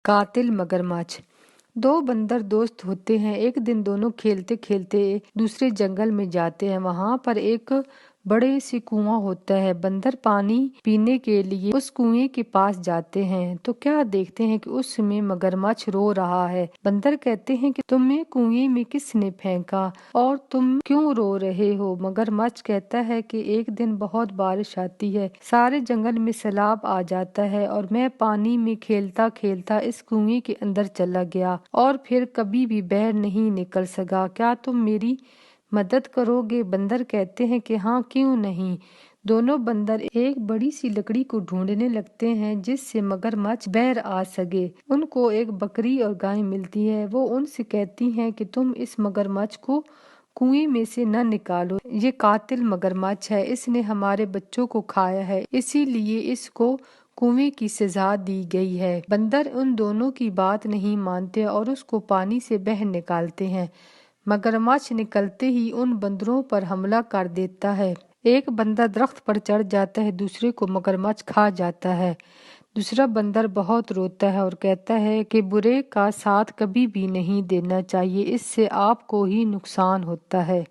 قاتل مگرمچھ۔ دو بندر دوست ہوتے ہیں۔ ایک دن دونوں کھیلتے کھیلتے دوسرے جنگل میں جاتے ہیں۔ وہاں پر ایک بڑے سے کنواں ہوتا ہے۔ بندر پانی پینے کے لیے اس کنویں کے پاس جاتے ہیں تو کیا دیکھتے ہیں کہ اس میں مگرمچھ رو رہا ہے۔ بندر کہتے ہیں کہ تمہیں کنویں میں کس نے پھینکا اور تم کیوں رو رہے ہو؟ مگرمچھ کہتا ہے کہ ایک دن بہت بارش آتی ہے، سارے جنگل میں سیلاب آ جاتا ہے اور میں پانی میں کھیلتا کھیلتا اس کنویں کے اندر چلا گیا اور پھر کبھی بھی باہر نہیں نکل سکا۔ کیا تم میری مدد کرو گے؟ بندر کہتے ہیں کہ ہاں، کیوں نہیں۔ دونوں بندر ایک بڑی سی لکڑی کو ڈھونڈنے لگتے ہیں جس سے مگرمچھ باہر آ سکے۔ ان کو ایک بکری اور گائے ملتی ہے۔ وہ ان سے کہتی ہیں کہ تم اس مگرمچھ کو کنویں میں سے نہ نکالو، یہ قاتل مگرمچھ ہے، اس نے ہمارے بچوں کو کھایا ہے، اسی لیے اس کو کنویں کی سزا دی گئی ہے۔ بندر ان دونوں کی بات نہیں مانتے اور اس کو پانی سے باہر نکالتے ہیں۔ مگرمچھ نکلتے ہی ان بندروں پر حملہ کر دیتا ہے۔ ایک بندر درخت پر چڑھ جاتا ہے، دوسرے کو مگرمچھ کھا جاتا ہے۔ دوسرا بندر بہت روتا ہے اور کہتا ہے کہ برے کا ساتھ کبھی بھی نہیں دینا چاہیے، اس سے آپ کو ہی نقصان ہوتا ہے۔